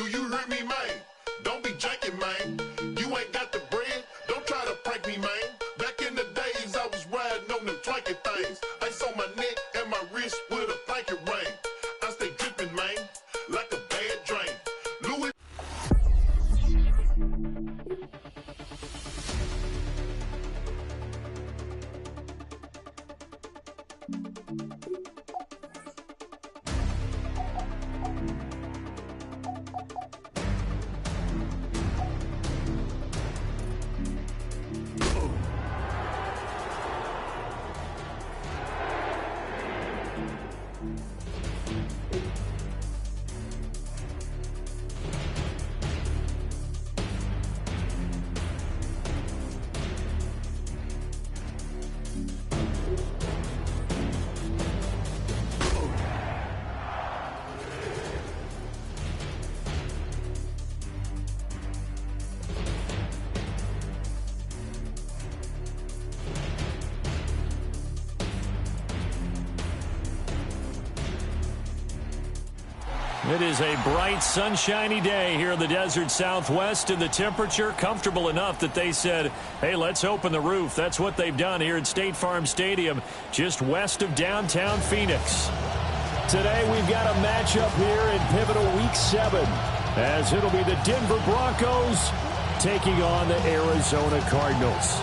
you hear me, man? Don't be janking, man. You ain't got the bread, don't try to prank me, man. Back in the days, I was riding on them trinket things. Ice on my neck and my wrist with a blanket ring. I stay dripping, man, like a bad drain. Louis. It is a bright, sunshiny day here in the desert Southwest, and the temperature comfortable enough that they said, hey, let's open the roof. That's what they've done here at State Farm Stadium, just west of downtown Phoenix. Today we've got a matchup here in pivotal Week 7, as it'll be the Denver Broncos taking on the Arizona Cardinals.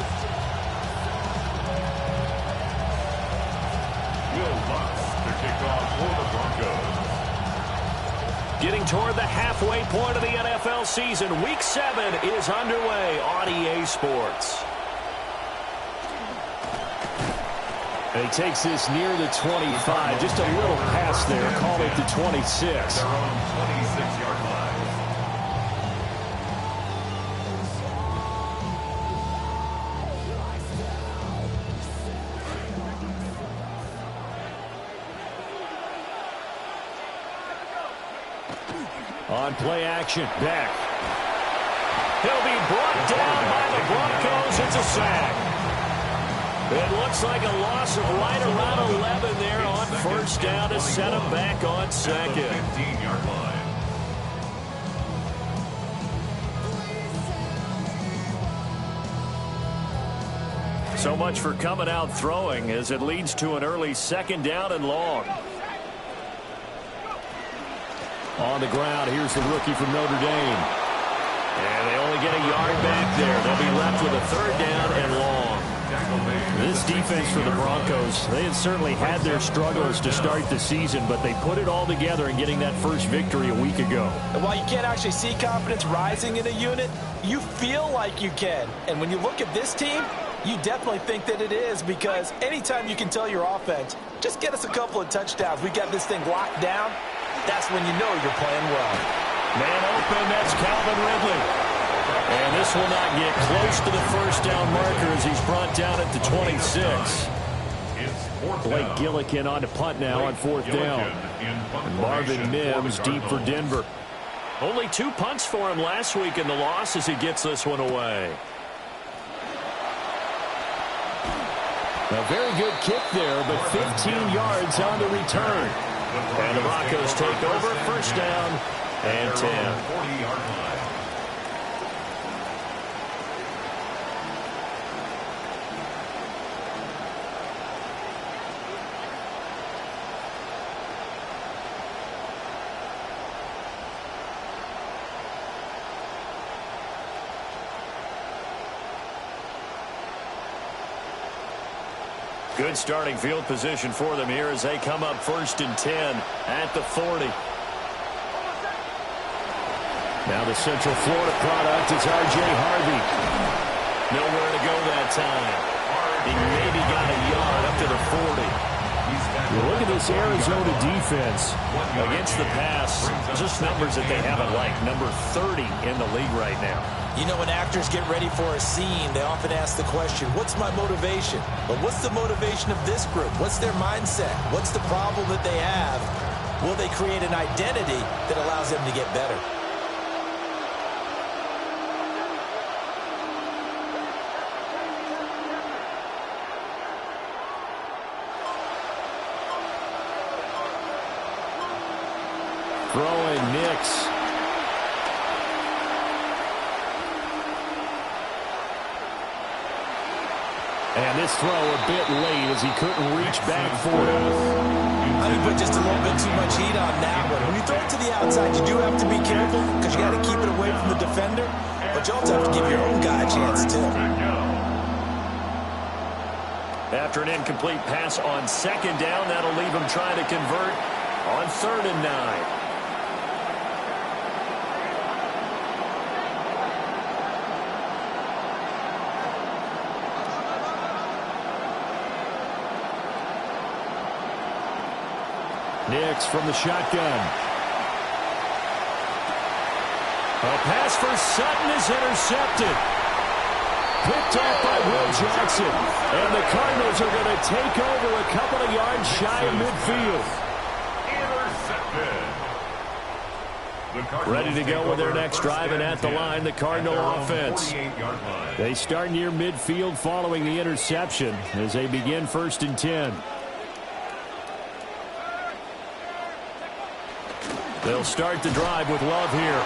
Will Lutz to kick off for the Broncos. Getting toward the halfway point of the NFL season, Week 7 is underway on EA Sports. And he takes this near the 25, just a little pass there, call it the 26. Their own 26-yard line. On play action, back. He'll be brought down by the Broncos. It's a sack. It looks like a loss of right around 11 there on first down to set him back on second. 15-yard line. So much for coming out throwing as it leads to an early second down and long. On the ground, here's the rookie from Notre Dame. And they only get a yard back there. They'll be left with a third down and long. This defense for the Broncos, they had certainly had their struggles to start the season, but they put it all together in getting that first victory a week ago. And while you can't actually see confidence rising in a unit, you feel like you can. And when you look at this team, you definitely think that it is, because anytime you can tell your offense, just get us a couple of touchdowns, we got this thing locked down, that's when you know you're playing well. Man open, that's Calvin Ridley. And this will not get close to the first down marker as he's brought down at the 26. Blake Gillikin on to punt now on fourth down. And Marvin Mims deep for Denver. Only 2 punts for him last week in the loss as he gets this one away. A very good kick there, but 15 yards on the return. And the Broncos take over, first down and 10. 40-yard line. Good starting field position for them here as they come up first and 10 at the 40. Now the Central Florida product is R.J. Harvey. Nowhere to go that time. He maybe got a yard up to the 40. Look at this Arizona defense. Against the pass, just numbers that they haven't liked. Number 30 in the league right now. You know, when actors get ready for a scene, they often ask the question, what's my motivation? But what's the motivation of this group? What's their mindset? What's the problem that they have? Will they create an identity that allows them to get better? Throwing Nix. And this throw a bit late as he couldn't reach back for it. I think put just a little bit too much heat on that one. When you throw it to the outside, you do have to be careful because you got to keep it away from the defender. But you also have to give your own guy a chance, too. After an incomplete pass on second down, that'll leave him trying to convert on 3rd and 9. Nix from the shotgun. A pass for Sutton is intercepted. Picked off by Will Jackson. And the Cardinals are going to take over a couple of yards shy of midfield. Intercepted. Ready to go with their next drive, and at the line, the Cardinal offense. They start near midfield following the interception as they begin 1st and 10. They'll start the drive with Love here.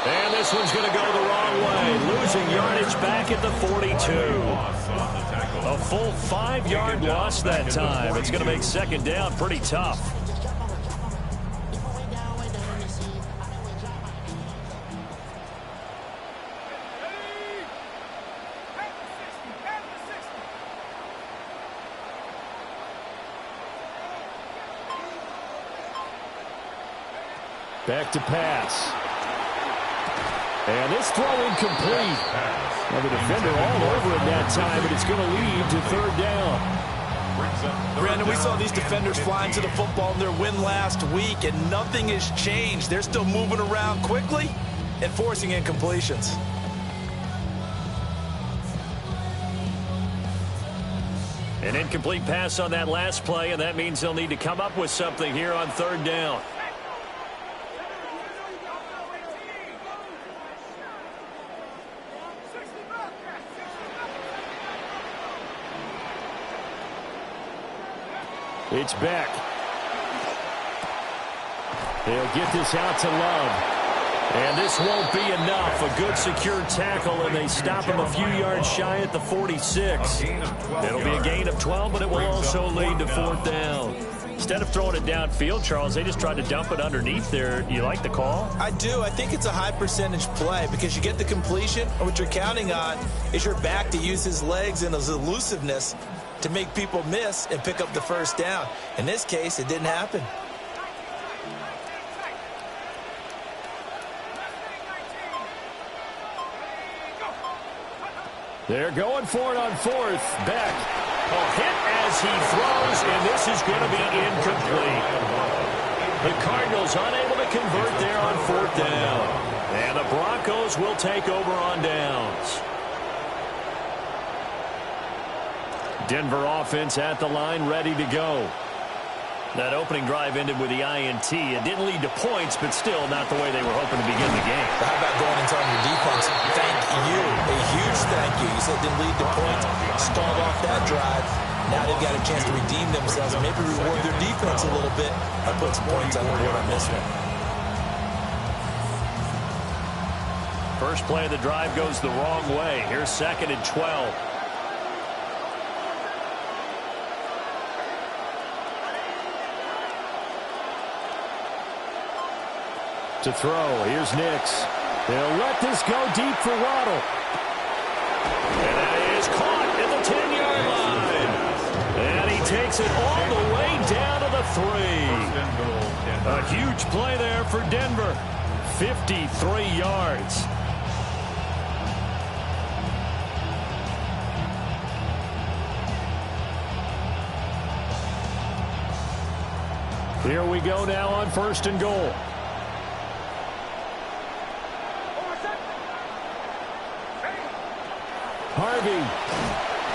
And this one's going to go the wrong way. Losing yardage back at the 42. A full 5-yard loss that time. It's going to make 2nd down pretty tough. Back to pass. And this throw incomplete. Now the defender all over him that time, but it's going to lead to 3rd down. Brandon, we saw these defenders flying to the football in their win last week, and nothing has changed. They're still moving around quickly and forcing incompletions. An incomplete pass on that last play, and that means they'll need to come up with something here on 3rd down. It's Beck. They'll get this out to Love. And this won't be enough. A good secure tackle, and they stop him a few yards shy at the 46. It'll be a gain of 12, but it will also lead to 4th down. Instead of throwing it downfield, Charles, they just tried to dump it underneath there. You like the call? I do. I think it's a high percentage play because you get the completion, and what you're counting on is your back to use his legs and his elusiveness to make people miss and pick up the 1st down. In this case, it didn't happen. They're going for it on 4th. Beck. A hit as he throws, and this is going to be incomplete. The Cardinals unable to convert there on 4th down. And the Broncos will take over on downs. Denver offense at the line, ready to go. That opening drive ended with the INT. It didn't lead to points, but still not the way they were hoping to begin the game. How about going and telling your defense, thank you, a huge thank you. You said it didn't lead to points. Start off that drive. Now they've got a chance to redeem themselves and maybe reward their defense a little bit by putting some points on the board on this one. First play of the drive goes the wrong way. Here's 2nd and 12. To throw. Here's Nix. They'll let this go deep for Waddle. And that is caught at the 10-yard line. And he takes it all the way down to the 3. A huge play there for Denver. 53 yards. Here we go now on 1st and goal. Harvey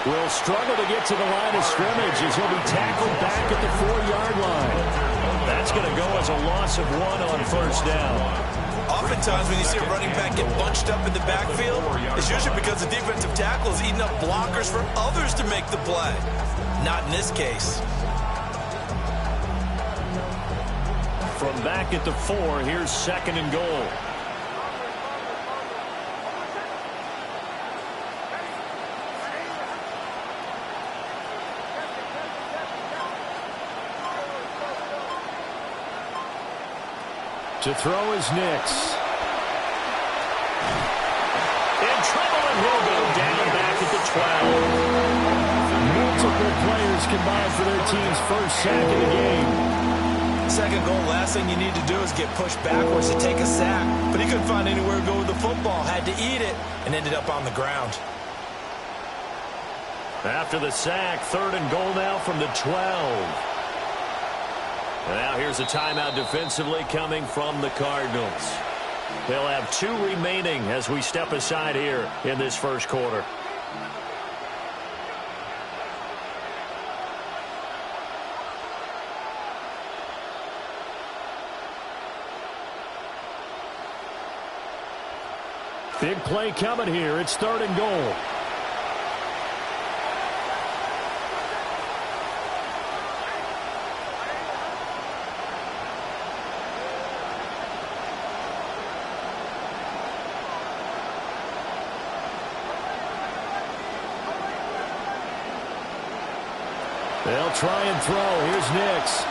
will struggle to get to the line of scrimmage as he'll be tackled back at the 4-yard line. That's going to go as a loss of 1 on 1st down. Oftentimes when you see a running back get bunched up in the backfield, it's usually because the defensive tackle is eating up blockers for others to make the play. Not in this case. From back at the 4, here's 2nd and goal. To throw is Nix. In trouble, and he'll go down back at the 12. Multiple players combined for their team's first sack of the game. Second goal, last thing you need to do is get pushed backwards to take a sack. But he couldn't find anywhere to go with the football. Had to eat it and ended up on the ground. After the sack, 3rd and goal now from the 12. And now here's a timeout defensively coming from the Cardinals. They'll have 2 remaining as we step aside here in this first quarter. Big play coming here. It's 3rd and goal. They'll try and throw. Here's Nix.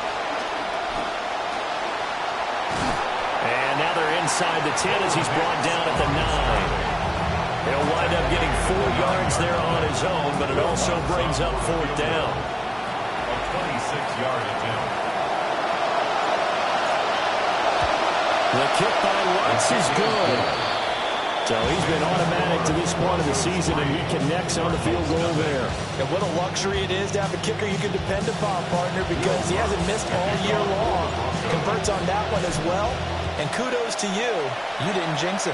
And now they're inside the 10 as he's brought down at the 9. He'll wind up getting 4 yards there on his own, but it also brings up 4th down. A 26-yard attempt. The kick by Lutz is good. So he's been automatic to this point of the season, and he connects on the field goal there. And what a luxury it is to have a kicker you can depend upon, partner, because he hasn't missed all year long. Converts on that one as well. And kudos to you. You didn't jinx him.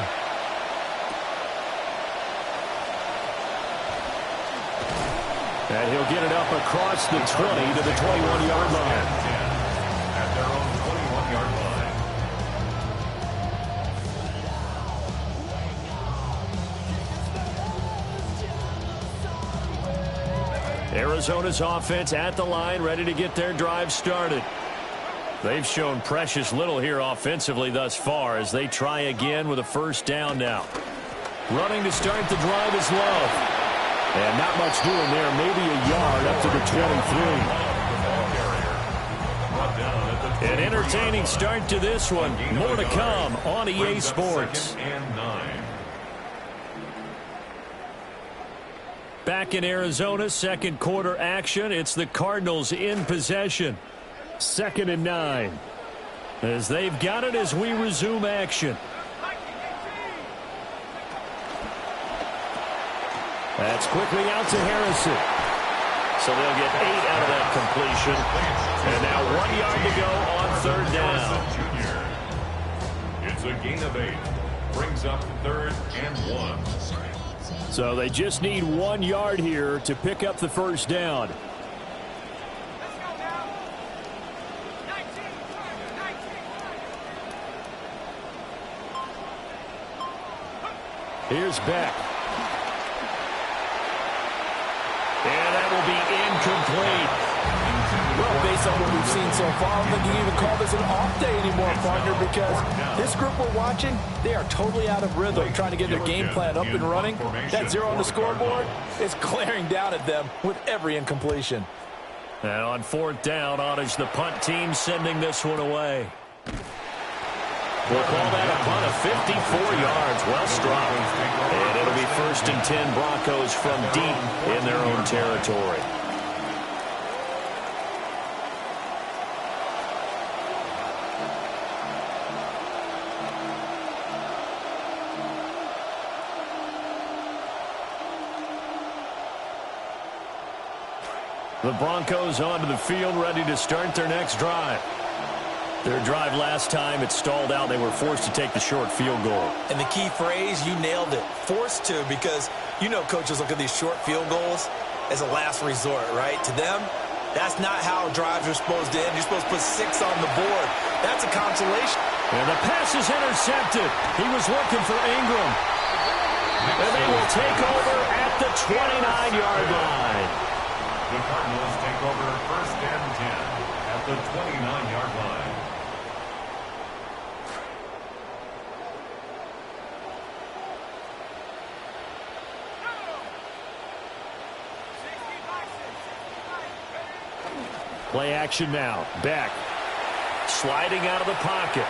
And he'll get it up across the 20 to the 21-yard line. At their own 21-yard line. Arizona's offense at the line, ready to get their drive started. They've shown precious little here offensively thus far as they try again with a 1st down now. Running to start the drive is Love. And not much doing there, maybe a yard up to the 23. An entertaining start to this one. More to come on EA Sports. Back in Arizona, second quarter action. It's the Cardinals in possession. 2nd and 9. As they've got it as we resume action. That's quickly out to Harrison. So they'll get 8 out of that completion. And now 1 yard to go on 3rd down. It's a gain of 8. Brings up 3rd and 1. So they just need 1 yard here to pick up the 1st down. Here's Beck. And that will be incomplete. Well, based on what we've seen so far, I don't think you can even call this an off day anymore, partner, because this group we're watching, they are totally out of rhythm, trying to get their game plan up and running. That 0 on the scoreboard is glaring down at them with every incompletion. And on 4th down, Ottage, the punt team sending this one away. We'll call that a punt of 54 yards. Well struck. And it'll be 1st and 10 Broncos from deep in their own territory. The Broncos onto the field, ready to start their next drive. Their drive last time, it stalled out. They were forced to take the short field goal. And the key phrase, you nailed it. Forced to, because you know coaches look at these short field goals as a last resort, right? To them, that's not how drives are supposed to end. You're supposed to put 6 on the board. That's a consolation. And the pass is intercepted. He was looking for Ingram. And they will take over at the 29-yard line. The Cardinals take over 1st and 10 at the 29-yard line. Play action now. Beck. Sliding out of the pocket.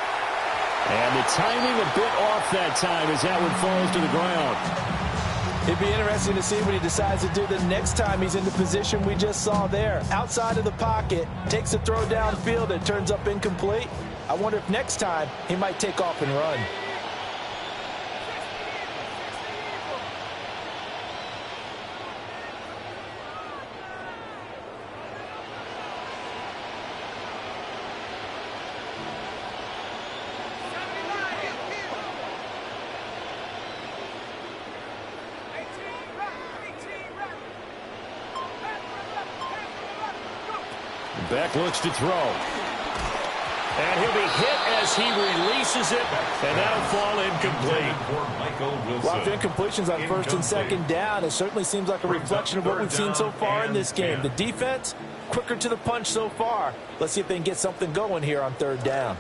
And the timing a bit off that time as that one falls to the ground. It'd be interesting to see what he decides to do the next time he's in the position we just saw there. Outside of the pocket, takes a throw downfield, it turns up incomplete. I wonder if next time he might take off and run. Beck looks to throw. And he'll be hit as he releases it, and that'll fall incomplete. A lot of incompletions on first and second down. It certainly seems like a reflection of what we've seen so far in this game. The defense, quicker to the punch so far. Let's see if they can get something going here on third down.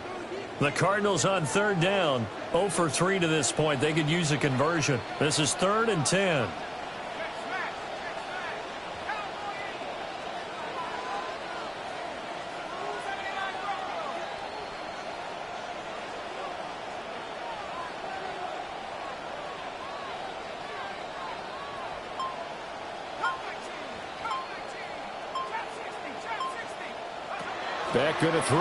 The Cardinals on third down, 0 for 3 to this point. They could use a conversion. This is 3rd and 10. Beck going to throw.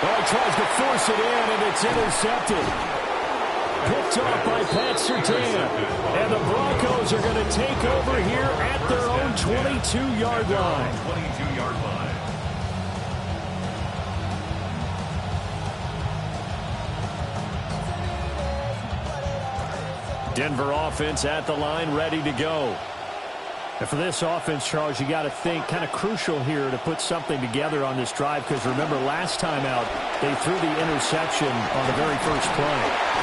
Oh, tries to force it in, and it's intercepted. Picked off by Pat Surtain. And the Broncos are going to take over here at their own 22-yard line. 22-yard line. Denver offense at the line, ready to go. And for this offense, Charles, you got to think kind of crucial here to put something together on this drive, because remember last time out they threw the interception on the very first play.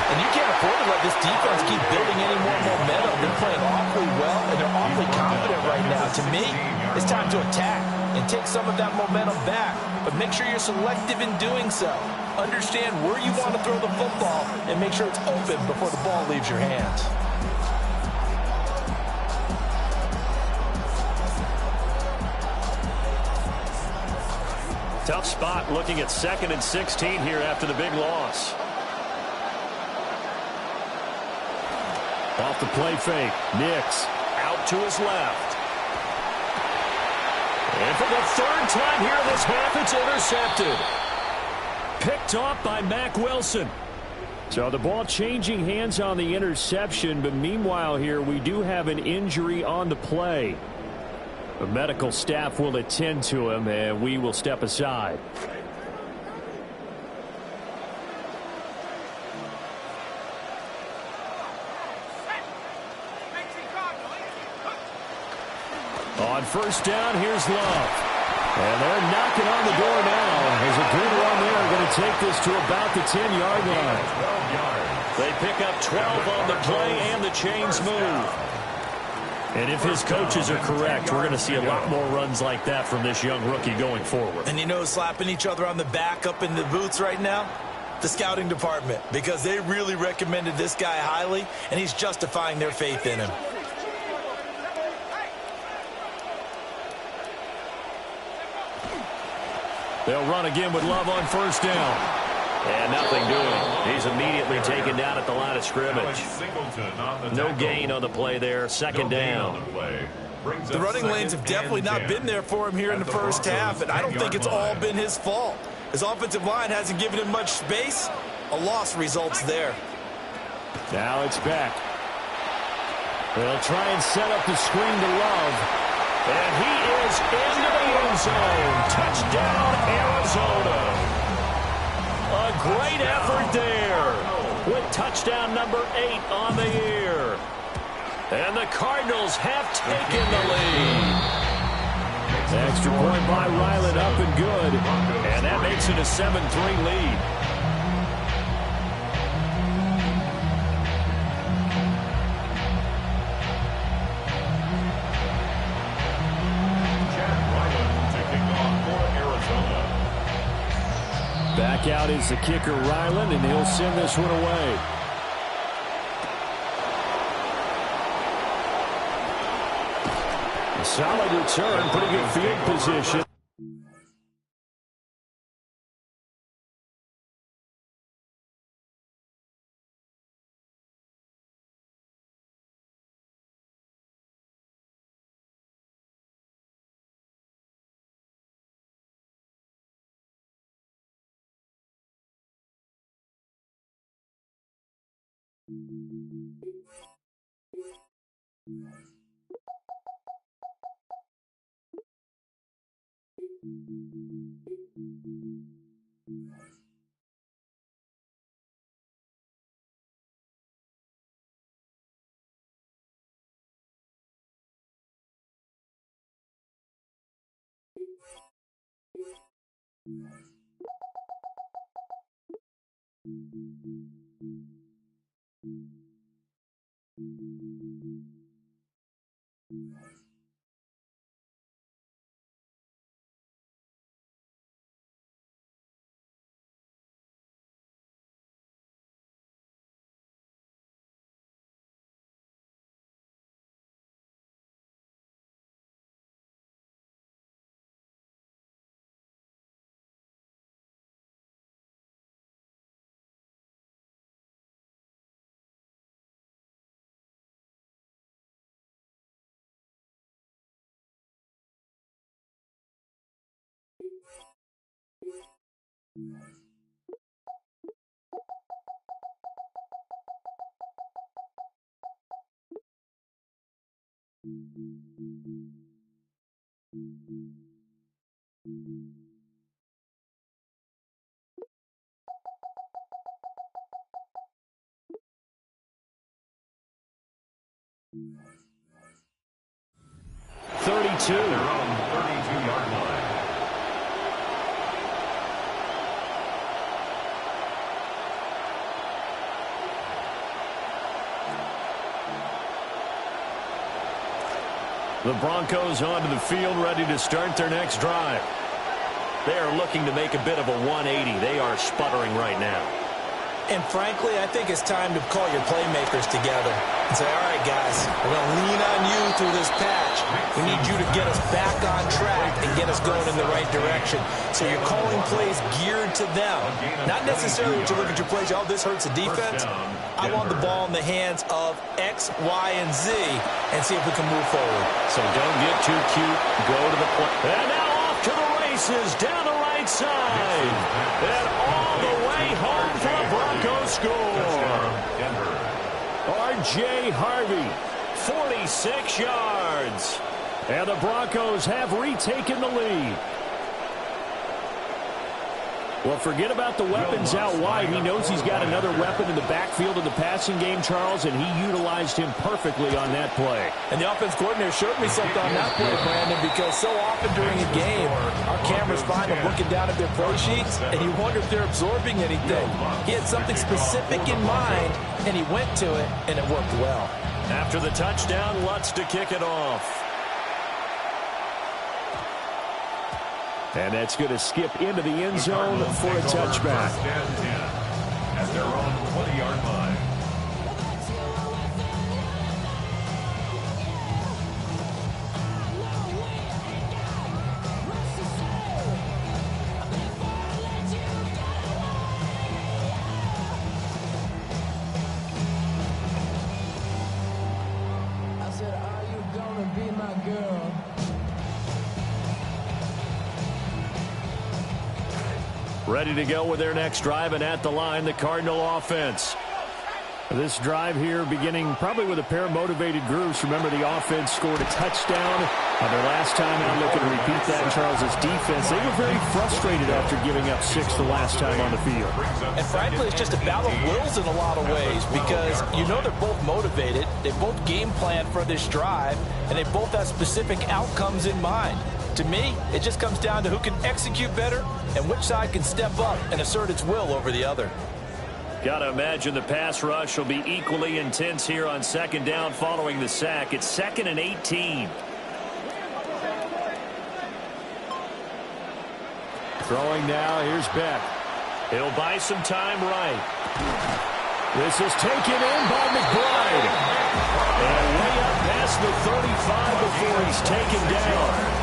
And you can't afford to let this defense keep building any more momentum. They're playing awfully well, and they're awfully confident right now. To me, it's time to attack and take some of that momentum back. But make sure you're selective in doing so. Understand where you want to throw the football and make sure it's open before the ball leaves your hands. Tough spot looking at 2nd and 16 here after the big loss. Off the play fake. Nix out to his left. And for the 3rd time here this half, it's intercepted. Picked off by Mack Wilson. So the ball changing hands on the interception, but meanwhile here we do have an injury on the play. The medical staff will attend to him, and we will step aside. On first down, here's Love. And they're knocking on the door now. There's a good run there. Going to take this to about the 10-yard line. They pick up 12 on the play, and the chains move. And if his coaches are correct, we're going to see a lot more runs like that from this young rookie going forward. And you know, slapping each other on the back up in the booths right now? The scouting department, because they really recommended this guy highly, and he's justifying their faith in him. They'll run again with Love on first down. And nothing doing. He's immediately taken down at the line of scrimmage. No gain on the play there. 2nd down. The running lanes have definitely not been there for him here in the first half, and I don't think it's all been his fault. His offensive line hasn't given him much space. A loss results there. Now it's back. They'll try and set up the screen to Love. And he is into the end zone. Touchdown, Arizona. A great effort there with touchdown number 8 on the year. And the Cardinals have taken the lead. Extra point by Ryland, up and good. And that makes it a 7-3 lead. Back out is the kicker, Ryland, and he'll send this one away. A solid return, pretty good field position. Their own 32-yard line. The Broncos onto the field, ready to start their next drive. They are looking to make a bit of a 180. They are sputtering right now. And frankly, I think it's time to call your playmakers together and say, all right, guys, we're going to lean on you through this patch. We need you to get us back on track and get us going in the right direction. So you're calling plays geared to them. Not necessarily when you look at your plays, oh, this hurts the defense. I want the ball in the hands of X, Y, and Z and see if we can move forward. So don't get too cute. Go to the play. And now off to the races down the right side. And all the way home for the Broncos score. R.J. Harvey, 46 yards. And the Broncos have retaken the lead. Well, forget about the weapons out wide. He knows he's got another weapon in the backfield of the passing game, Charles, and he utilized him perfectly on that play. And the offense coordinator showed me something on that play, Brandon, because so often during a game, our cameras find them looking down at their play sheets, and you wonder if they're absorbing anything. He had something specific in mind, and he went to it, and it worked well. After the touchdown, Lutz to kick it off. And that's going to skip into the end zone for a touchback. First and 10 at their own 20-yard line. I said, are you gonna be my girl? Ready to go with their next drive, and at the line, the Cardinal offense. This drive here beginning probably with a pair of motivated groups. Remember, the offense scored a touchdown their last time out. Looking to repeat that. Charles's defense, they were very frustrated after giving up 6 the last time on the field. And frankly, it's just a battle of wills in a lot of ways because you know they're both motivated. They both game plan for this drive, and they both have specific outcomes in mind. To me, it just comes down to who can execute better and which side can step up and assert its will over the other. Got to imagine the pass rush will be equally intense here on second down following the sack. It's 2nd and 18. Throwing now, here's Beck. He'll buy some time right. This is taken in by McBride. And way up past the 35 before he's taken down.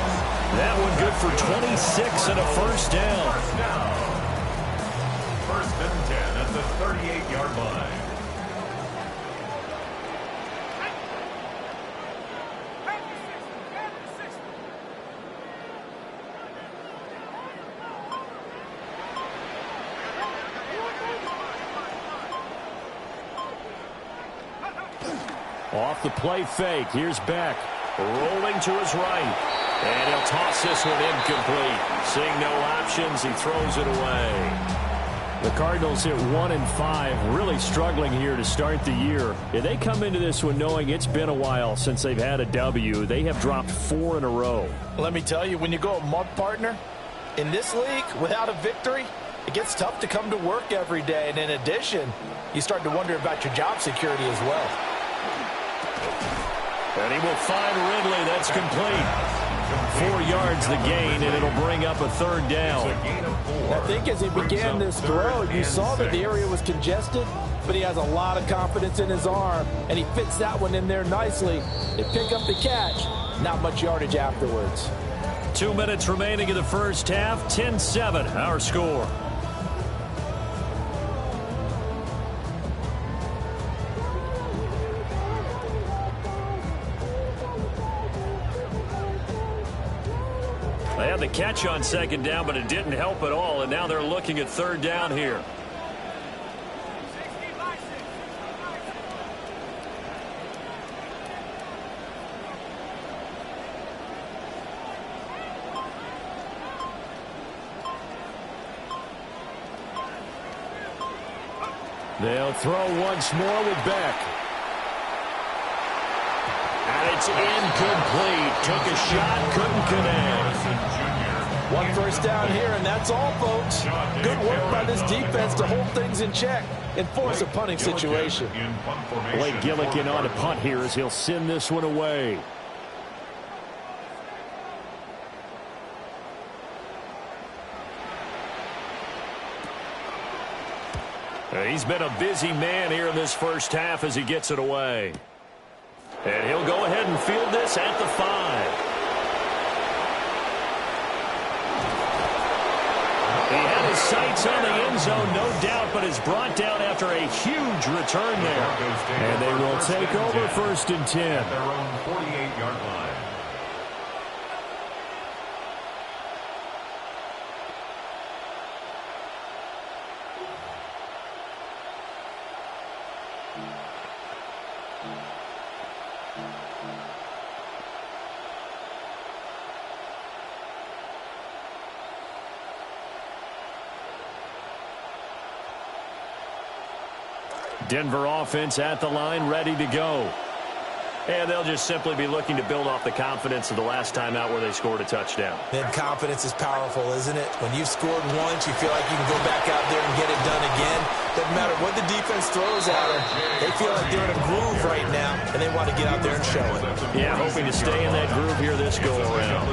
That one good for 26 and a first down. First and 10 at the 38-yard line. Off the play fake. Here's Beck. Rolling to his right. And he'll toss this one incomplete. Seeing no options, he throws it away. The Cardinals at 1-5, really struggling here to start the year. Yeah, they come into this one knowing it's been a while since they've had a W. They have dropped 4 in a row. Let me tell you, when you go a month partner, in this league, without a victory, it gets tough to come to work every day. And in addition, you start to wonder about your job security as well. And he will find Ridley. That's complete. 4 yards the gain, and it'll bring up a third down. I think as he began this throw, you saw that the area was congested, but he has a lot of confidence in his arm, and he fits that one in there nicely. They pick up the catch. Not much yardage afterwards. 2 minutes remaining in the first half. 10-7, our score. They had the catch on second down, but it didn't help at all, and now they're looking at third down here. They'll throw once more with Beck. And it's incomplete. Took a shot, couldn't connect. 1 first down here, and that's all, folks. Good work by this defense to hold things in check and force a punting situation. Blake Gillikin on a punt here as he'll send this one away. He's been a busy man here in this first half as he gets it away. And he'll go ahead and field this at the 5. He had his sights on the end zone, no doubt, but is brought down after a huge return there. And they will take over 1st and 10. At their own 48-yard line. Denver offense at the line, ready to go. And they'll just simply be looking to build off the confidence of the last time out where they scored a touchdown. Then confidence is powerful, isn't it? When you've scored once, you feel like you can go back out there and get it done again. Doesn't matter what the defense throws at them. They feel like they're in a groove right now, and they want to get out there and show it. Yeah, hoping to stay in that groove here this go-around.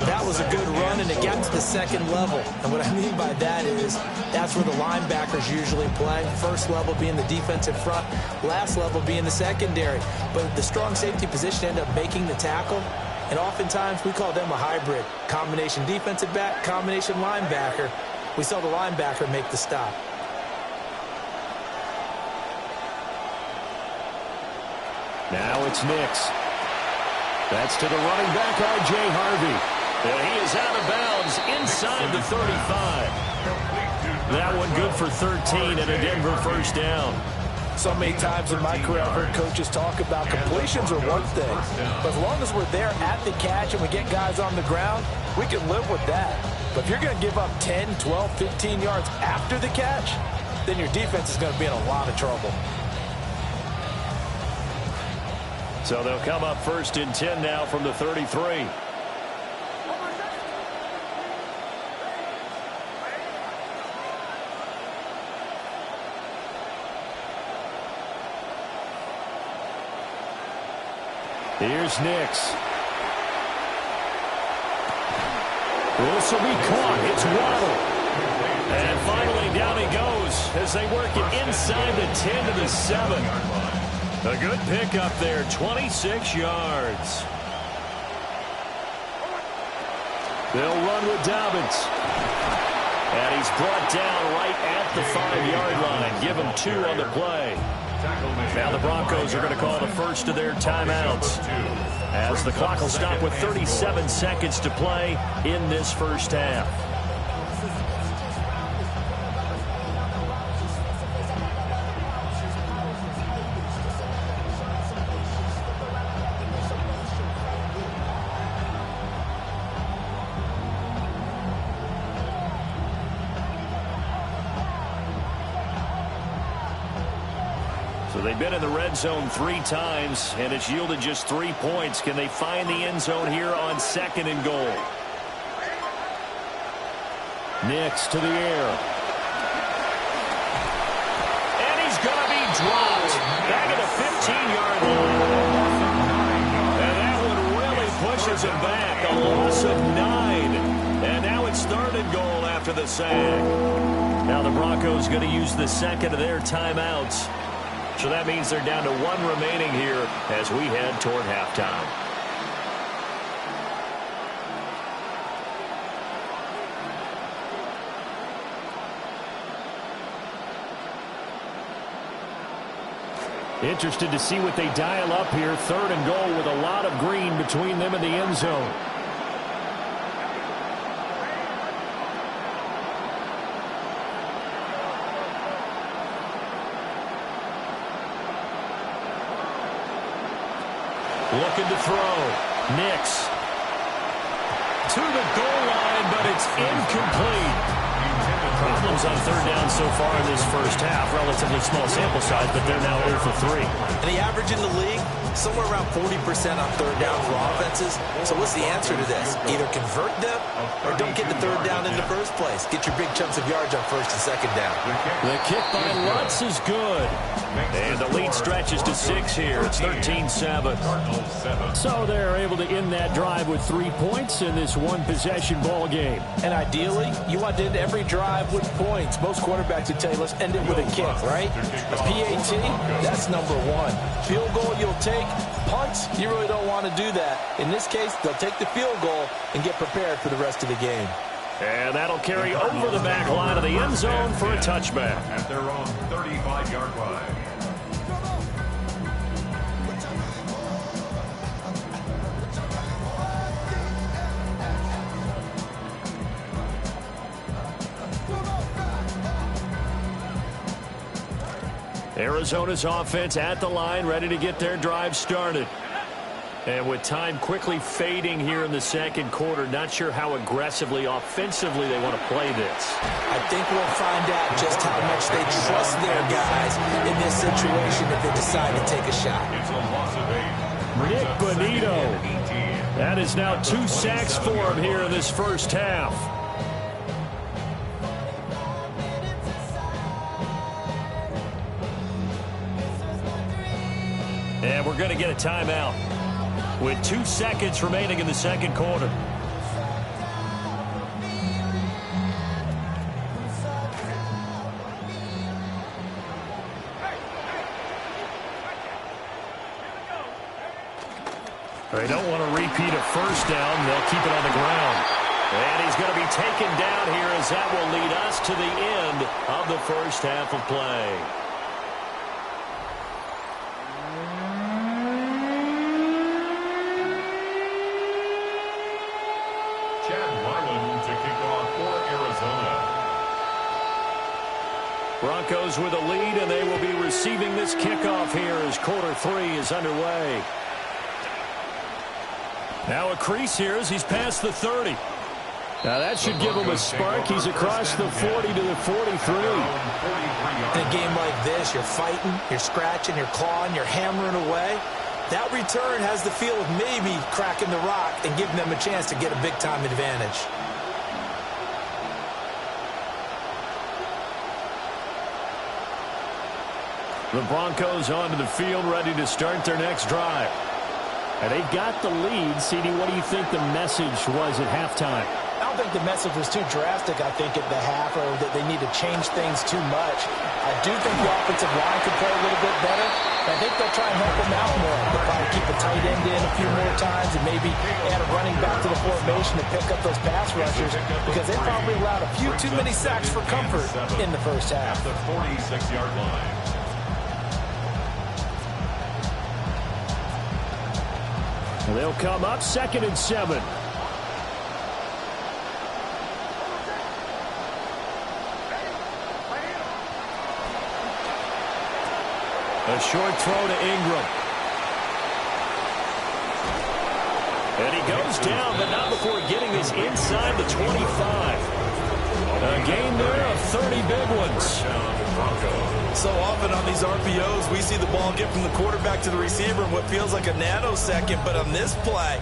That was a good run, and it got to the second level. And what I mean by that is that's where the linebackers usually play. First level being the defensive front, last level being the secondary. But the strong safety position ended up making the tackle, and oftentimes we call them a hybrid. Combination defensive back, combination linebacker. We saw the linebacker make the stop. Now it's Nix. That's to the running back, R.J. Harvey. And he is out of bounds inside the 35. That one good for 13 and a Denver first down. So many times in my career, I've heard coaches talk about completions are one thing. But as long as we're there at the catch and we get guys on the ground, we can live with that. But if you're going to give up 10, 12, 15 yards after the catch, then your defense is going to be in a lot of trouble. So they'll come up 1st and 10 now from the 33. Here's Nix. This will be caught. It's Waddle. And finally down he goes as they work it inside the 10 to the 7. A good pickup there, 26 yards. They'll run with Dobbins. And he's brought down right at the 5-yard line. Give him 2 on the play. Now the Broncos are going to call the first of their timeouts as the clock will stop with 37 seconds to play in this first half. So they've been in the red zone 3 times, and it's yielded just 3 points. Can they find the end zone here on 2nd and goal? Nix to the air. And he's going to be dropped back at the 15-yard line. And that one really pushes him back. A loss of 9. And now it's 3rd and goal after the sack. Now the Broncos going to use the second of their timeouts. So that means they're down to 1 remaining here as we head toward halftime. Interested to see what they dial up here. 3rd and goal with a lot of green between them and the end zone. Looking to throw. Nix. To the goal line, but it's incomplete. Problems on 3rd down so far in this first half. Relatively small sample size, but they're now 0 for 3. And the average in the league, somewhere around 40% on 3rd down for offenses. So what's the answer to this? Either convert them or don't get the 3rd down in the first place. Get your big chunks of yards on 1st and 2nd down. The kick by Lutz is good. And the lead stretches to 6 here. It's 13-7. So they're able to end that drive with 3 points in this one-possession ball game. And ideally, you want to end every drive with points. Most quarterbacks would tell you, let's end it with a kick, right? A PAT, that's number 1. Field goal you'll take. Punts, you really don't want to do that. In this case, they'll take the field goal and get prepared for the rest of the game. And that'll carry over the back line of the end zone for a touchback. At their own 35-yard line. Arizona's offense at the line, ready to get their drive started. And with time quickly fading here in the 2nd quarter, not sure how aggressively, offensively they want to play this. I think we'll find out just how much they trust their guys in this situation if they decide to take a shot. It's a loss of 8. Nick Bonito. That is now 2 sacks for him here in this first half. And we're going to get a timeout with 2 seconds remaining in the 2nd quarter. They don't want to repeat a first down. They'll keep it on the ground. And he's going to be taken down here as that will lead us to the end of the first half of play. Broncos with a lead, and they will be receiving this kickoff here as quarter 3 is underway. Now a crease here as he's past the 30. Now that should give him a spark. He's across the 40 to the 43. In a game like this, you're fighting, you're scratching, you're clawing, you're hammering away. That return has the feel of maybe cracking the rock and giving them a chance to get a big-time advantage. The Broncos onto the field, ready to start their next drive. And they've got the lead. CD, what do you think the message was at halftime? I don't think the message was too drastic, I think, at the half, or that they need to change things too much. I do think the offensive line could play a little bit better. I think they'll try and help them out more. They'll probably keep a tight end in a few more times and maybe add a running back to the formation to pick up those pass rushers, because they probably allowed a few too many sacks for comfort in the first half. At the 46-yard line. They'll come up 2nd and 7. A short throw to Ingram. And he goes down, but not before getting this inside the 25. A gain there of 30 big ones. So often on these RPOs, we see the ball get from the quarterback to the receiver in what feels like a nanosecond. But on this play,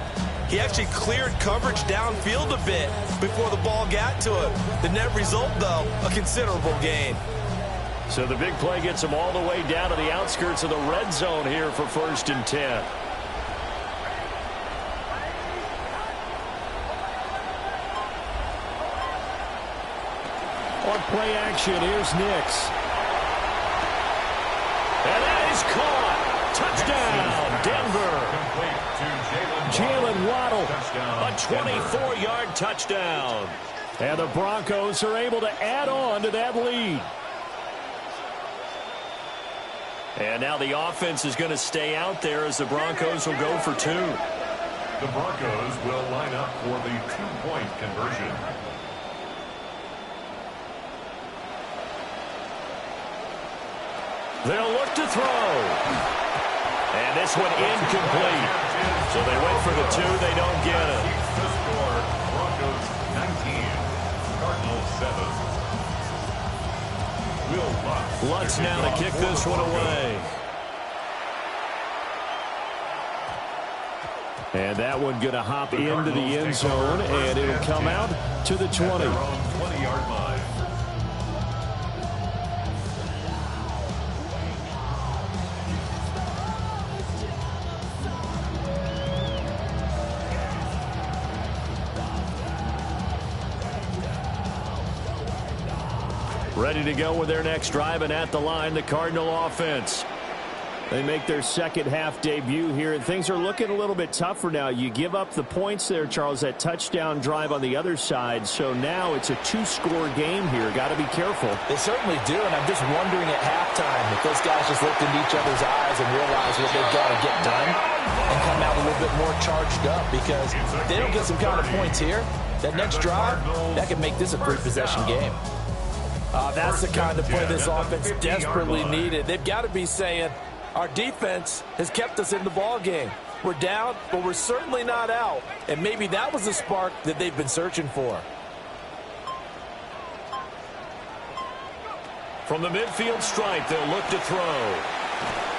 he actually cleared coverage downfield a bit before the ball got to him. The net result, though, a considerable gain. So the big play gets him all the way down to the outskirts of the red zone here for 1st and 10. On play action, here's Nix. And that is caught. Touchdown, Denver. Jalen Waddle. A 24-yard touchdown. And the Broncos are able to add on to that lead. And now the offense is going to stay out there as the Broncos will go for 2. The Broncos will line up for the 2-point conversion. They'll look to throw. And this one incomplete. So they went for the 2. They don't get it. The score, Broncos 19, Cardinals 7. Lutz now to kick this one away. And that one going to hop into the end zone, and it'll come out to the 20. 20-yard line. Ready to go with their next drive, and at the line, the Cardinal offense. They make their second half debut here, and things are looking a little bit tougher now. You give up the points there, Charles, that touchdown drive on the other side. So now it's a 2-score game here. Got to be careful. They certainly do, and I'm just wondering at halftime if those guys just looked into each other's eyes and realize what they've got to get done and come out a little bit more charged up, because if they don't get some kind of points here, that next drive, that could make this a 3-possession game. That's the kind of play this offense desperately needed. They've got to be saying, our defense has kept us in the ball game. We're down, but we're certainly not out. And maybe that was the spark that they've been searching for. From the midfield stripe, they'll look to throw.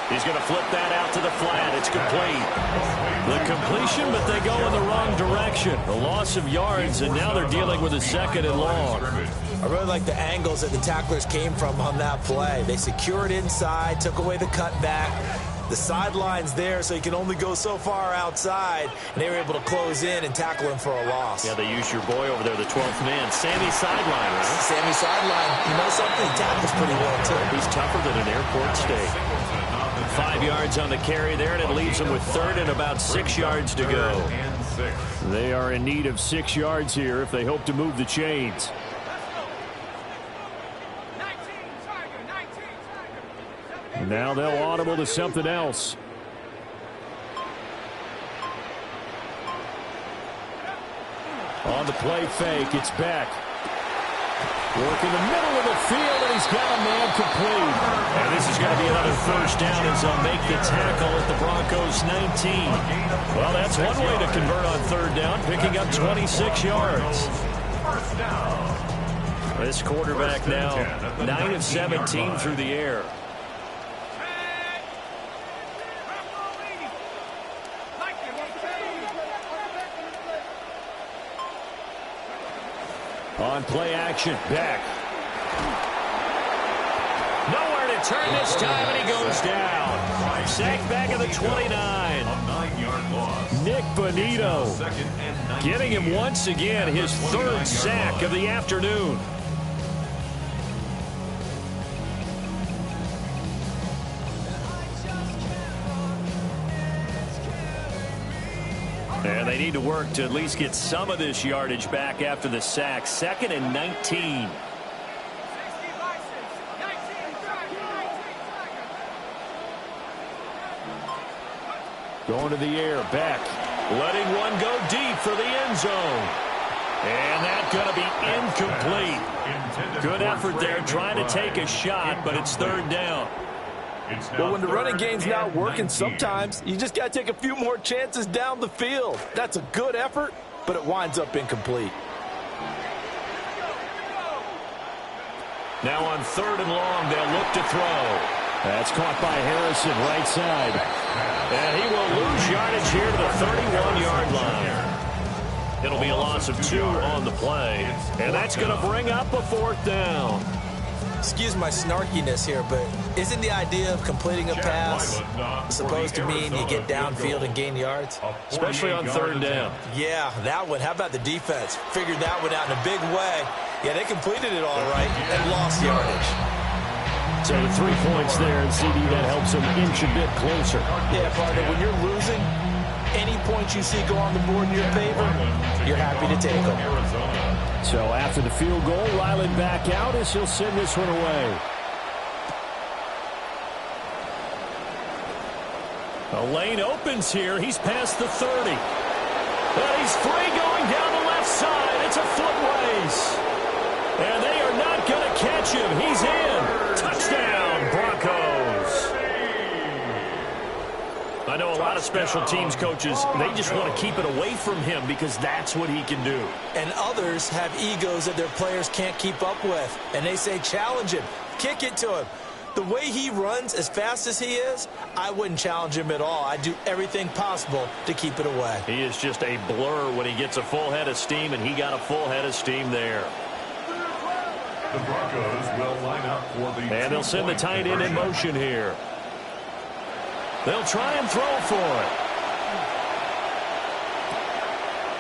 He's going to flip that out to the flat. It's complete. The completion, but they go in the wrong direction. The loss of yards, and now they're dealing with a 2nd and long. I really like the angles that the tacklers came from on that play. They secured inside, took away the cutback. The sideline's there, so you can only go so far outside, and they were able to close in and tackle him for a loss. Yeah, they used your boy over there, the 12th man, Sammy Sideline, right? Sammy Sideline, you know something? He tackles pretty well, too. He's tougher than an airport steak. 5 yards on the carry there, and it leaves them with 3rd and about 6 yards to go. They are in need of 6 yards here if they hope to move the chains. Now they'll audible to something else. On the play fake, it's Beck. Work in the middle of the field, and he's got a man complete. And this is going to be another 1st down as they'll make the tackle at the Broncos 19. Well, that's one way to convert on 3rd down, picking up 26 yards. This quarterback now 9 of 17 through the air. On play action, Beck. Nowhere to turn this time, and he goes down. Sacked back at the 29. Nick Bonito Getting him once again his 3rd sack of the afternoon. And they need to work to at least get some of this yardage back after the sack. 2nd and 19. going to the air, Beck. Letting one go deep for the end zone. And that's going to be incomplete. Good effort there trying to take a shot, but it's 3rd down. Well, when the running game's not working, sometimes you just got to take a few more chances down the field. That's a good effort, but it winds up incomplete. Now on 3rd and long, they'll look to throw. That's caught by Harrison, right side. And he will lose yardage here to the 31-yard line. It'll be a loss of 2 on the play. And that's going to bring up a 4th down. Excuse my snarkiness here, but isn't the idea of completing a pass supposed to mean you get downfield and gain yards? Especially on 3rd down. Yeah, that one. How about the defense? Figured that one out in a big way. Yeah, they completed it all right and lost yardage. So the 3 points there, and CD, that helps them inch a bit closer. Yeah, partner, when you're losing, any points you see go on the board in your favor, you're happy to take them. So after the field goal, Riley back out as he'll send this one away. A lane opens here. He's past the 30. And he's free going down the left side. It's a foot race. And they are not going to catch him. He's in. Touchdown, Broncos. I know a lot of special teams coaches, they just want to keep it away from him because that's what he can do. And others have egos that their players can't keep up with. And they say, challenge him. Kick it to him. The way he runs as fast as he is, I wouldn't challenge him at all. I'd do everything possible to keep it away. He is just a blur when he gets a full head of steam, and he got a full head of steam there. The Broncos will line up for the and they'll send the tight end in motion here. They'll try and throw for it.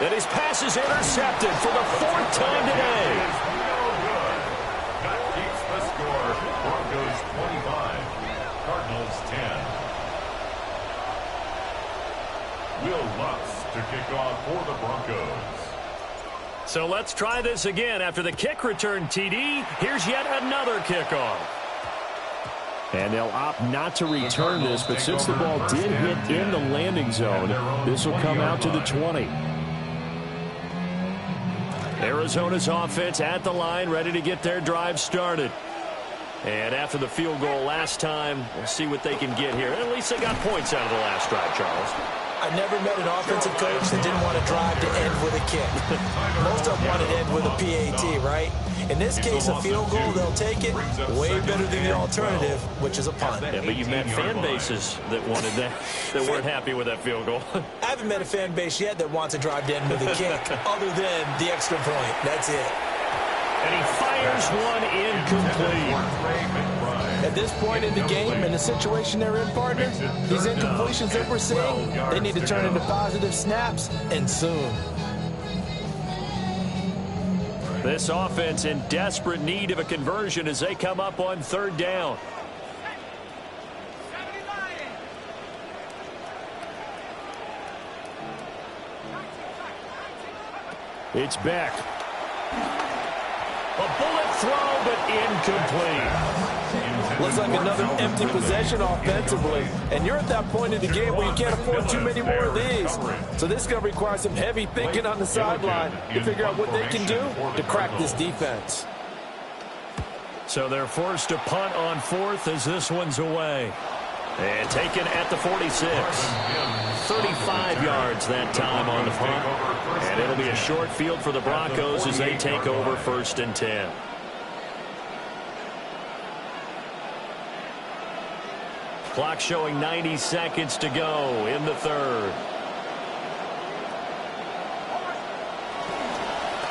And his pass is intercepted for the 4th time today. No good. That keeps the score. Broncos 25, Cardinals 10. Will Lutz to kick off for the Broncos. So let's try this again. After the kick return TD, here's yet another kickoff. And they'll opt not to return this, but since the ball did hit in the landing zone, this will come out to the 20. Arizona's offense at the line, ready to get their drive started. And after the field goal last time, we'll see what they can get here. At least they got points out of the last drive, Charles. I never met an offensive coach that didn't want to drive to end with a kick. Most of them want to end with a PAT, right? In this case, a field goal, they'll take it. Way better than the alternative, which is a punt. Yeah, but you've met fan bases that wanted that weren't happy with that field goal. I haven't met a fan base yet that wants to drive to end with a kick, other than the extra point. That's it. And he fires one incomplete. At this point in the game, in the situation they're in, partner, these incompletions that we're seeing, they need to turn into positive snaps, and soon. This offense in desperate need of a conversion as they come up on 3rd down. It's Beck. A bullet throw, but incomplete. Looks like another empty possession offensively. And you're at that point in the game where you can't afford too many more of these. So this is going to require some heavy thinking on the sideline to figure out what they can do to crack this defense. So they're forced to punt on 4th as this one's away. And taken at the 46. 35 yards that time on the punt. And it'll be a short field for the Broncos as they take over 1st and 10. Clock showing 90 seconds to go in the 3rd.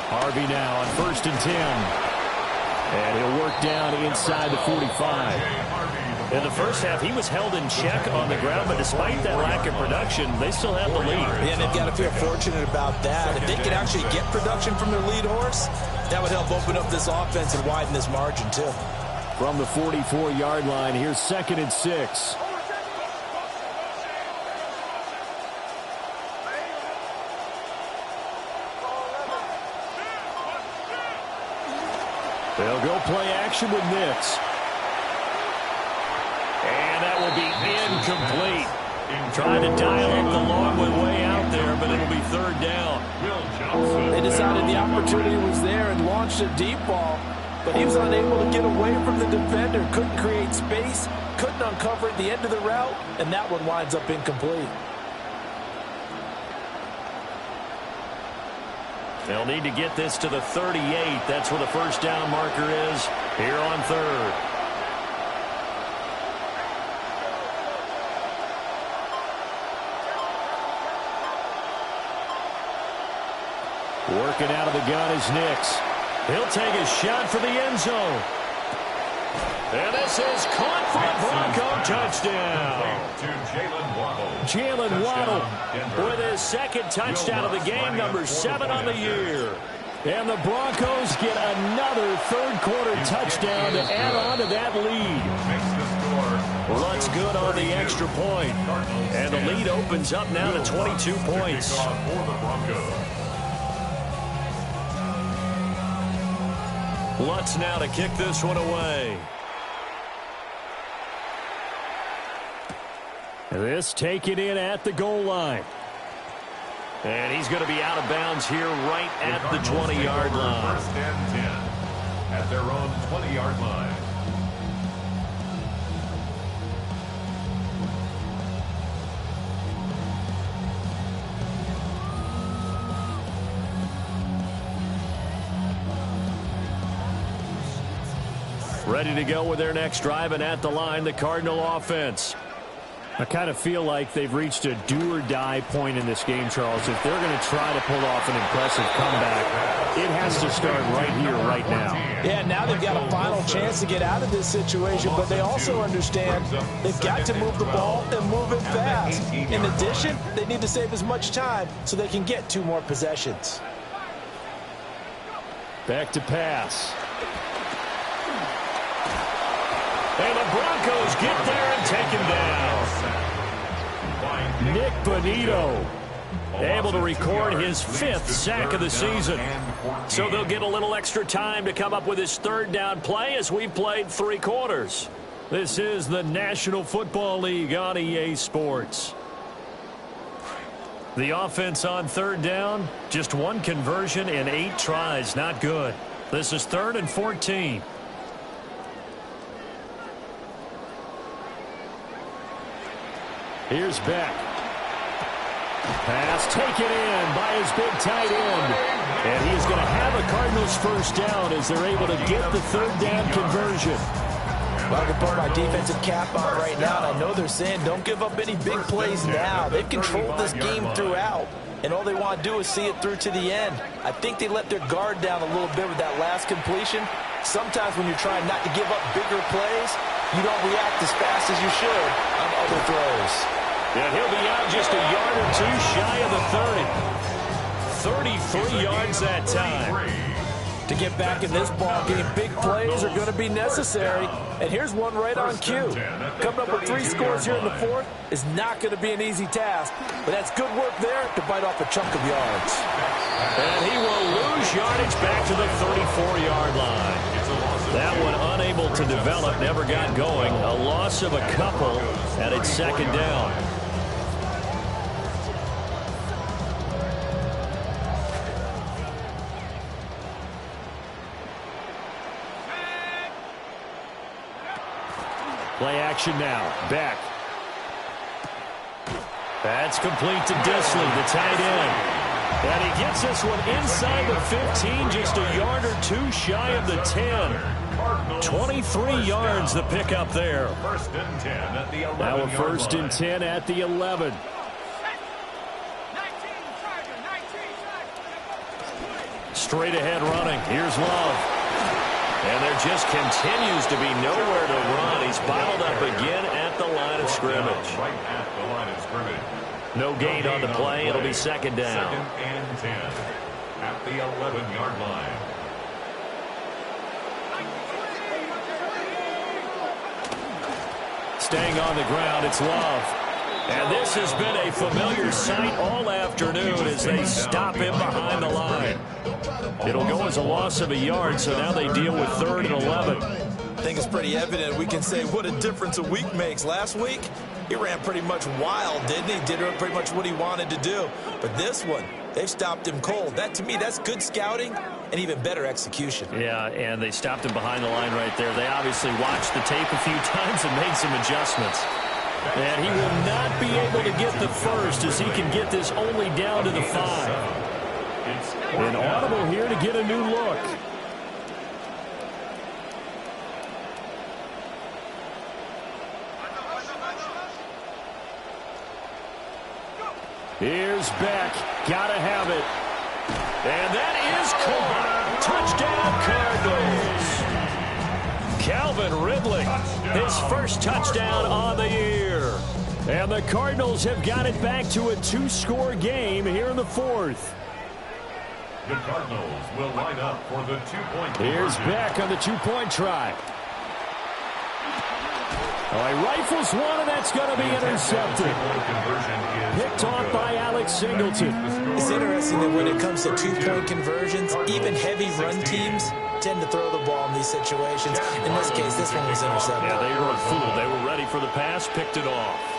Harvey now on 1st and 10. And he'll work down inside the 45. In the first half, he was held in check on the ground, but despite that lack of production, they still have the lead. Yeah, they've got to feel fortunate about that. If they could actually get production from their lead horse, that would help open up this offense and widen this margin, too. From the 44-yard line, here's 2nd and 6. They'll go play action with Nix. And that will be incomplete. Trying to dial up the long way out there, but it'll be 3rd down. They decided the opportunity was there and launched a deep ball. But he was unable to get away from the defender, couldn't create space, couldn't uncover at the end of the route, and that one winds up incomplete. They'll need to get this to the 38. That's where the first down marker is here on third. Working out of the gun is Nix. He'll take a shot for the end zone. And this is caught for a Bronco touchdown. Jalen Waddle with his second touchdown of the game, number 7 on the year. And the Broncos get another third-quarter touchdown to add on to that lead. Looks good on the extra point. And the lead opens up now to 22 points. Lutz now to kick this one away. This taken in at the goal line. And he's going to be out of bounds here right at the 20-yard line. First and 10 at their own 20-yard line. Ready to go with their next drive, and at the line, the Cardinal offense. I kind of feel like they've reached a do-or-die point in this game, Charles. If they're going to try to pull off an impressive comeback, it has to start right here, right now. Yeah, now they've got a final chance to get out of this situation, but they also understand they've got to move the ball and move it fast. In addition, they need to save as much time so they can get 2 more possessions. Back to pass. And the Broncos get there and take him down. Nick Bonito able to record his 5th sack of the season. So they'll get a little extra time to come up with his third down play as we played 3 quarters. This is the National Football League on EA Sports. The offense on third down, just 1 conversion in 8 tries. Not good. This is 3rd and 14. Here's Beck. Pass taken in by his big tight end. And he's going to have a Cardinals first down as they're able to get the third down conversion. Well, I can put my defensive cap on right now, and I know they're saying don't give up any big plays now. They've controlled this game throughout, and all they want to do is see it through to the end. I think they let their guard down a little bit with that last completion. Sometimes when you're trying not to give up bigger plays, you don't react as fast as you should on other throws. And he'll be out just a yard or 2 shy of the 30. 33 yards that time. To get back in this ball game, big plays are going to be necessary. And here's one right on cue. Coming up with 3 scores here in the 4th is not going to be an easy task. But that's good work there to bite off a chunk of yards. And he will lose yardage back to the 34-yard line. That one unable to develop, never got going. A loss of a couple, and it's 2nd down. Play action now. Beck. That's complete to Disley, the tight end. And he gets this one inside the 15, just a yard or 2 shy of the 10. 23 yards the pickup there. First and 10 at the 11. Now a 1st and 10 at the 11. Straight ahead running. Here's Love. And there just continues to be nowhere to run. He's bottled up again at the line of scrimmage. Right at the line of scrimmage. No gain on the play. It'll be 2nd down. 2nd and 10 at the 11-yard line. Staying on the ground, it's Love. And this has been a familiar sight all afternoon as they stop him behind the line. It'll go as a loss of a yard, so now they deal with 3rd and 11. I think it's pretty evident. We can say what a difference a week makes. Last week, he ran pretty much wild, didn't he? Did pretty much what he wanted to do. But this one, they've stopped him cold. That, to me, that's good scouting and even better execution. Yeah, and they stopped him behind the line right there. They obviously watched the tape a few times and made some adjustments. And he will not be able to get the first as he can get this only down to the 5. It's An audible here to get a new look. Here's Beck. Gotta have it. And that is caught. Touchdown, Cardinals. Calvin Ridley, his first touchdown on the year. And the Cardinals have got it back to a 2-score game here in the fourth. The Cardinals will line up for the 2-point Here's conversion. Beck on the 2-point try. Oh, he rifles one, and that's going to be intercepted. Picked off by Alex Singleton. It's interesting that when it comes to 2-point conversions, even heavy run teams tend to throw the ball in these situations. In this case, this one was intercepted. Yeah, they weren't fooled. They were ready for the pass, picked it off.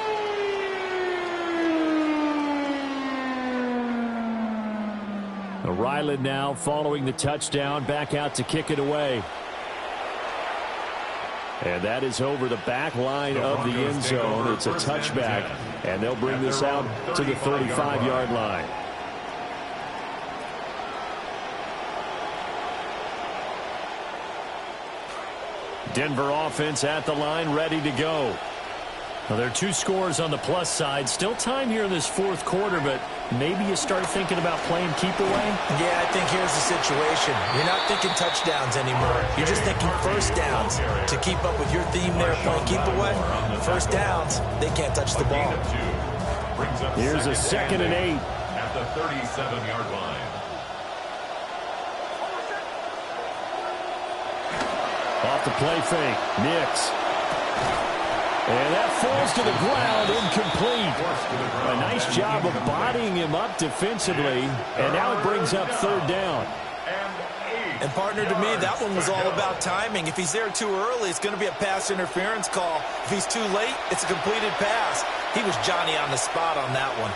Ryland now following the touchdown, back out to kick it away. And that is over the back line of the end zone. It's a touchback, and they'll bring this out to the 35-yard line. Denver offense at the line, ready to go. Well, there are 2 scores on the plus side. Still time here in this fourth quarter, but maybe you start thinking about playing keep away? Yeah, I think here's the situation. You're not thinking touchdowns anymore. You're just thinking first downs. To keep up with your theme there, playing keep away, first downs, they can't touch the ball. Here's a 2nd and 8. At the 37-yard line. Off the play fake. Nix. And that falls to the ground, incomplete. A nice job of bodying him up defensively, and now it brings up 3rd down. And partner, to me, that one was all about timing. If he's there too early, it's going to be a pass interference call. If he's too late, it's a completed pass. He was Johnny on the spot on that one.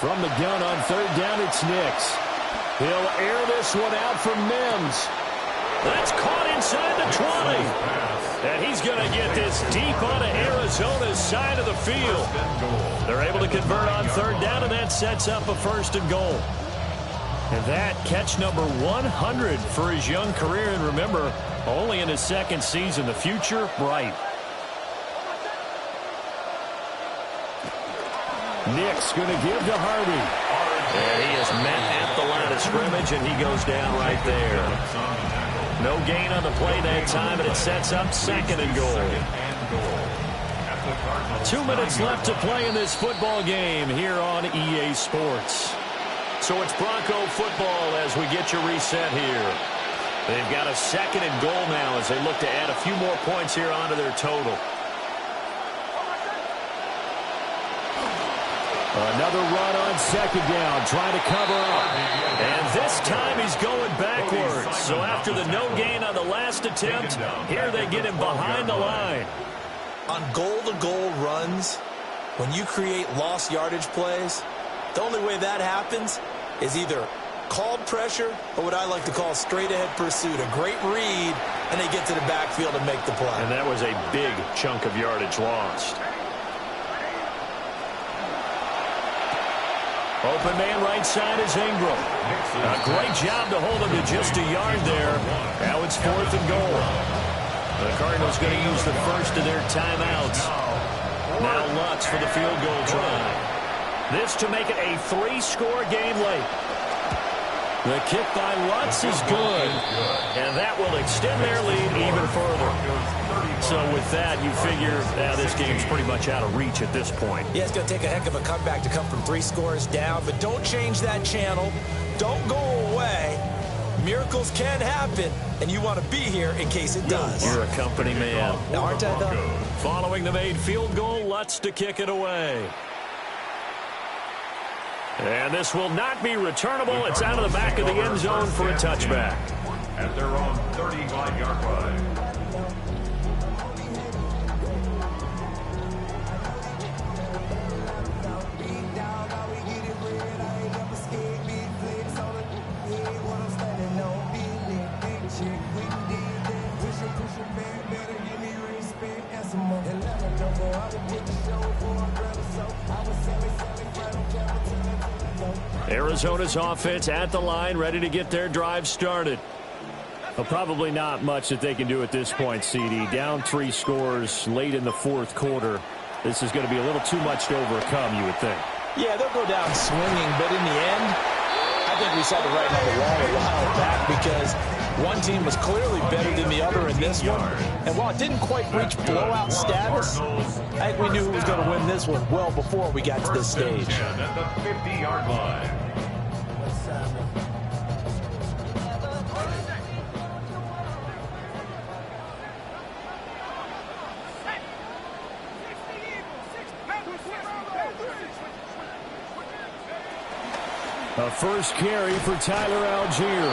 From the gun on 3rd down, it's Nix. He'll air this one out for Mims. That's caught inside the 20. And he's going to get this deep onto Arizona's side of the field. They're able to convert on 3rd down, and that sets up a 1st and goal. And that catch number 100 for his young career. And remember, only in his 2nd season, the future bright. Nix going to give to Harvey. And he is met at the line of scrimmage, and he goes down right there. No gain on the play that time, and it sets up 2nd and goal. 2 minutes left to play in this football game here on EA Sports. So it's Bronco football as we get your reset here. They've got a 2nd and goal now as they look to add a few more points here onto their total. Another run on 2nd down, trying to cover up. And this time he's going backwards. So after the no gain on the last attempt, here they get him behind the line. On goal-to-goal runs, when you create lost yardage plays, the only way that happens is either called pressure or what I like to call straight-ahead pursuit. A great read, and they get to the backfield and make the play. And that was a big chunk of yardage lost. Open man right side is Ingram. A great job to hold him to just a yard there. Now it's 4th and goal. The Cardinals going to use the first of their timeouts. Now Lutz for the field goal try. This to make it a 3-score game late. The kick by Lutz is good, and that will extend their lead even further. So with that, you figure this game's pretty much out of reach at this point. Yeah, it's going to take a heck of a comeback to come from 3 scores down, but don't change that channel. Don't go away. Miracles can happen, and you want to be here in case it does. You're a company man. Now, aren't I, though? Following the made field goal, Lutz to kick it away. And this will not be returnable. It's out of the back of the end zone for a touchback. At their own 35-yard line. Arizona's offense at the line, ready to get their drive started. Well, probably not much that they can do at this point, CD. Down 3 scores late in the fourth quarter. This is going to be a little too much to overcome, you would think. Yeah, they'll go down swinging, but in the end, I think we saw the writing on the wall a while back because one team was clearly better than the other in this one. And while it didn't quite reach blowout status, I think we knew who was going to win this one well before we got to this stage. At the 50-yard line. A first carry for Tyler Algier.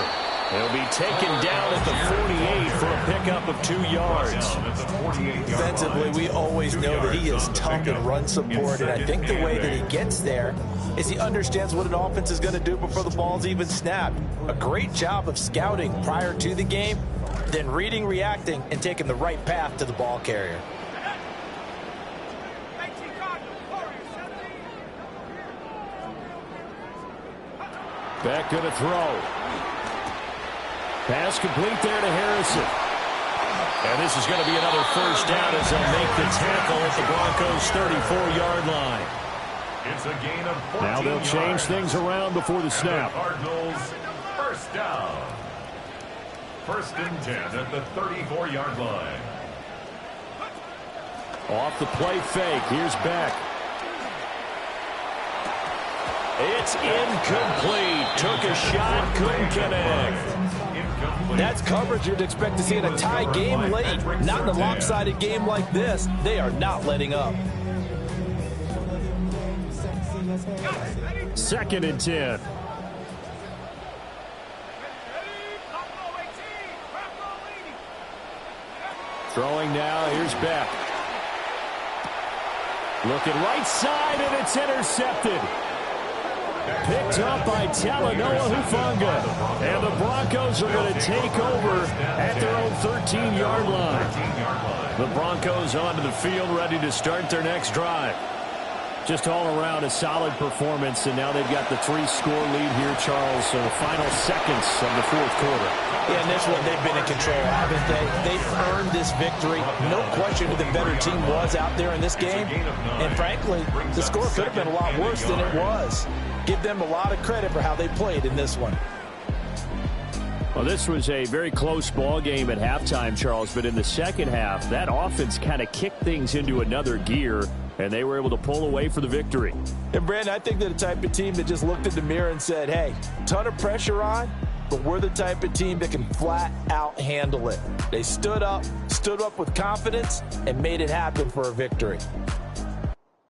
He'll be taken down at the 48 for a pickup of 2 yards. Defensively, we always know that he is tough in run support, and I think the way that he gets there is he understands what an offense is going to do before the ball's even snapped. A great job of scouting prior to the game, then reading, reacting, and taking the right path to the ball carrier. Beck going to throw. Pass complete there to Harrison. And this is going to be another first down as they'll make the tackle at the Broncos' 34-yard line. It's a gain of 14 Now they'll change things around before the snap. Cardinals first down. 1st and 10 at the 34-yard line. Off the play fake. Here's Beck. It's incomplete. Took a shot, couldn't connect. That's coverage you'd expect to see in a tie game late. Not in a lopsided game like this. They are not letting up. 2nd and 10. Throwing now. Here's Beck. Looking right side, and it's intercepted. Picked up by Talanoa Hufanga. And the Broncos are going to take over at their own 13-yard line. The Broncos onto the field, ready to start their next drive. Just all around a solid performance, and now they've got the 3-score lead here, Charles. So the final seconds of the fourth quarter. Yeah, in this one, they've been in control, haven't they? They've earned this victory. No question who the better team was out there in this game. And frankly, the score could have been a lot worse than it was. Give them a lot of credit for how they played in this one. Well, this was a very close ball game at halftime, Charles, but in the second half, that offense kind of kicked things into another gear, and they were able to pull away for the victory. And, Brandon, I think they're the type of team that just looked in the mirror and said, hey, ton of pressure on, but we're the type of team that can flat out handle it. They stood up with confidence, and made it happen for a victory.